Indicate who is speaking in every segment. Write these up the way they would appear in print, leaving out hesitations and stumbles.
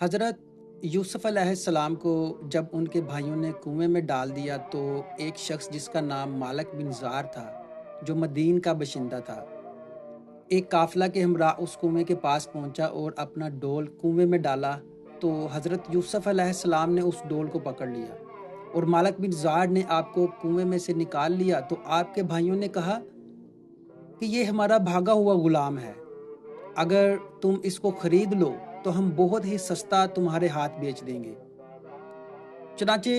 Speaker 1: حضرت یوسف علیہ السلام کو جب ان کے بھائیوں نے کنویں میں ڈال دیا تو ایک شخص جس کا نام مالک بن زار تھا، جو مدین کا باشندہ تھا، ایک قافلہ کے ہمراہ اس کنویں کے پاس پہنچا اور اپنا ڈول کنویں میں ڈالا تو حضرت یوسف علیہ السلام نے اس ڈول کو پکڑ لیا اور مالک بن زار نے آپ کو کنویں میں سے نکال لیا تو آپ کے بھائیوں نے کہا کہ یہ ہمارا بھاگا ہوا غلام ہے، اگر تم اس کو خرید لو تو ہم بہت ہی سستا تمہارے ہاتھ بیچ دیں گے۔ چنانچہ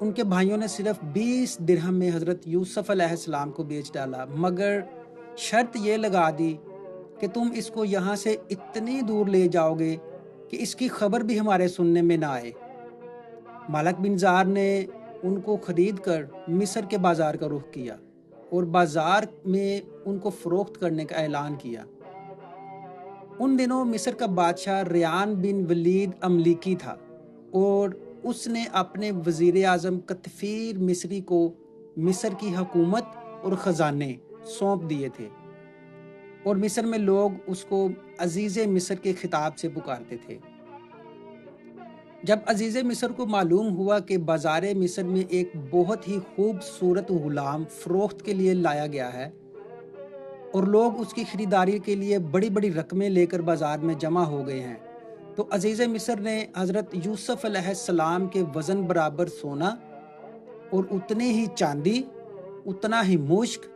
Speaker 1: ان کے بھائیوں نے صرف 20 درہم میں حضرت یوسف علیہ السلام کو بیچ ڈالا، مگر شرط یہ لگا دی کہ تم اس کو یہاں سے اتنی دور لے جاؤ گے کہ اس کی خبر بھی ہمارے سننے میں نہ آئے۔ مالک بن زار نے ان کو خرید کر مصر کے بازار کا رخ کیا اور بازار میں ان کو فروخت کرنے کا اعلان کیا۔ ان دنوں مصر کا بادشاہ ریان بن ولید املیکی تھا اور اس نے اپنے وزیر اعظم کتفیر مصری کو مصر کی حکومت اور خزانے سونپ دیے تھے، اور مصر میں لوگ اس کو عزیز مصر کے خطاب سے پکارتے تھے۔ جب عزیز مصر کو معلوم ہوا کہ بازار مصر میں ایک بہت ہی خوبصورت غلام فروخت کے لیے لایا گیا ہے اور لوگ اس کی خریداری کے لیے بڑی بڑی رقمیں لے کر بازار میں جمع ہو گئے ہیں، تو عزیز مصر نے حضرت یوسف علیہ السلام کے وزن برابر سونا اور اتنے ہی چاندی، اتنا ہی مشک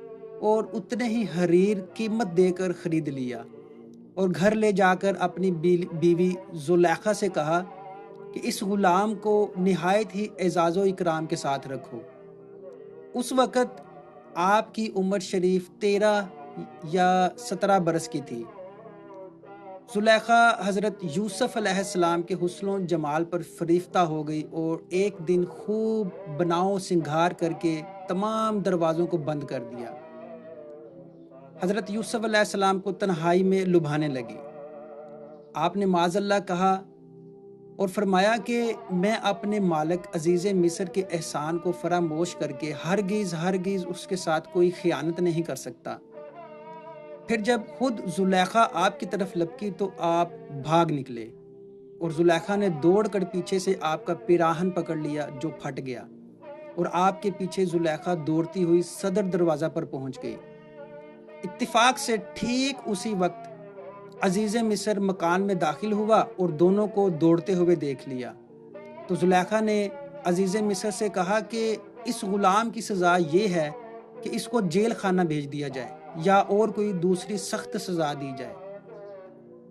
Speaker 1: اور اتنے ہی حریر قیمت دے کر خرید لیا اور گھر لے جا کر اپنی بیوی زلیخا سے کہا کہ اس غلام کو نہایت ہی اعزاز و اکرام کے ساتھ رکھو۔ اس وقت آپ کی عمر شریف 13 یا 17 برس کی تھی۔ زلیخا حضرت یوسف علیہ السلام کے حسن و جمال پر فریفتہ ہو گئی اور ایک دن خوب بناؤ سنگھار کر کے تمام دروازوں کو بند کر دیا۔ حضرت یوسف علیہ السلام کو تنہائی میں لبھانے لگی۔ آپ نے معاذ اللہ کہا اور فرمایا کہ میں اپنے مالک عزیز مصر کے احسان کو فراموش کر کے ہرگز اس کے ساتھ کوئی خیانت نہیں کر سکتا۔ پھر جب خود زلیخا آپ کی طرف لپکی تو آپ بھاگ نکلے اور زلیخا نے دوڑ کر پیچھے سے آپ کا پیراہن پکڑ لیا جو پھٹ گیا، اور آپ کے پیچھے زلیخا دوڑتی ہوئی صدر دروازہ پر پہنچ گئی۔ اتفاق سے ٹھیک اسی وقت عزیز مصر مکان میں داخل ہوا اور دونوں کو دوڑتے ہوئے دیکھ لیا، تو زلیخا نے عزیز مصر سے کہا کہ اس غلام کی سزا یہ ہے کہ اس کو جیل خانہ بھیج دیا جائے یا اور کوئی دوسری سخت سزا دی جائے،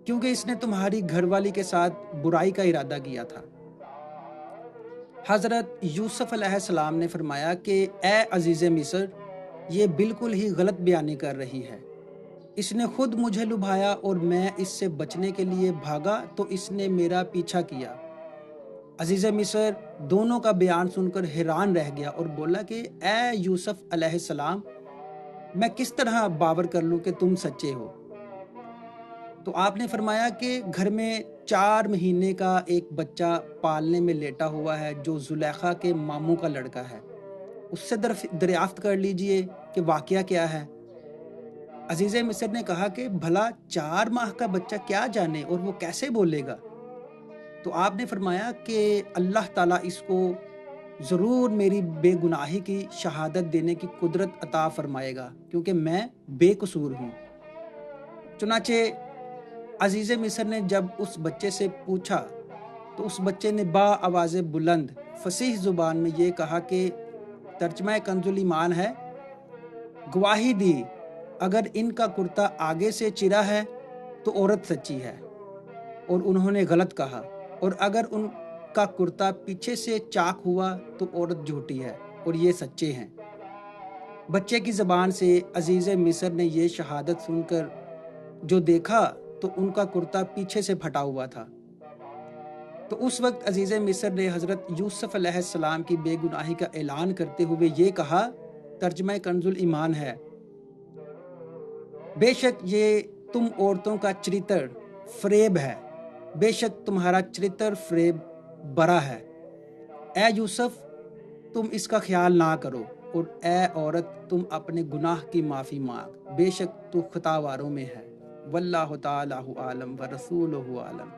Speaker 1: کیونکہ اس نے تمہاری گھر والی کے ساتھ برائی کا ارادہ کیا تھا۔ حضرت یوسف علیہ السلام نے فرمایا کہ اے عزیز مصر، یہ بالکل ہی غلط بیانی کر رہی ہے۔ اس نے خود مجھے لبھایا اور میں اس سے بچنے کے لیے بھاگا تو اس نے میرا پیچھا کیا۔ عزیز مصر دونوں کا بیان سن کر حیران رہ گیا اور بولا کہ اے یوسف علیہ السلام، میں کس طرح باور کر لوں کہ تم سچے ہو؟ تو آپ نے فرمایا کہ گھر میں 4 مہینے کا ایک بچہ پالنے میں لیٹا ہوا ہے جو زلیخا کے ماموں کا لڑکا ہے، اس سے دریافت کر لیجئے کہ واقعہ کیا ہے۔ عزیز مصر نے کہا کہ بھلا 4 ماہ کا بچہ کیا جانے اور وہ کیسے بولے گا؟ تو آپ نے فرمایا کہ اللہ تعالیٰ اس کو ضرور میری بے گناہی کی شہادت دینے کی قدرت عطا فرمائے گا، کیونکہ میں بے قصور ہوں۔ چنانچہ عزیز مصر نے جب اس بچے سے پوچھا تو اس بچے نے با آواز بلند فصیح زبان میں یہ کہا کہ ترجمہ کنز ایمان ہے، گواہی دی اگر ان کا کرتا آگے سے چرا ہے تو عورت سچی ہے اور انہوں نے غلط کہا، اور اگر ان کا کرتا پیچھے سے چاک ہوا تو عورت جھوٹی ہے اور یہ سچے ہیں۔ بچے کی زبان سے عزیز مصر نے یہ شہادت سن کر جو دیکھا تو ان کا کرتا پیچھے سے پھٹا ہوا تھا۔ تو اس وقت عزیز مصر نے حضرت یوسف علیہ السلام کی بے گناہی کا اعلان کرتے ہوئے یہ کہا، ترجمہ کنز ایمان ہے، بے شک یہ تم عورتوں کا چریتر فریب ہے، بے شک تمہارا چریتر فریب برا ہے۔ اے یوسف، تم اس کا خیال نہ کرو، اور اے عورت تم اپنے گناہ کی معافی مانگ، بے شک تو خطاواروں میں ہے۔ واللہ تعالی عالم ورسولہ عالم۔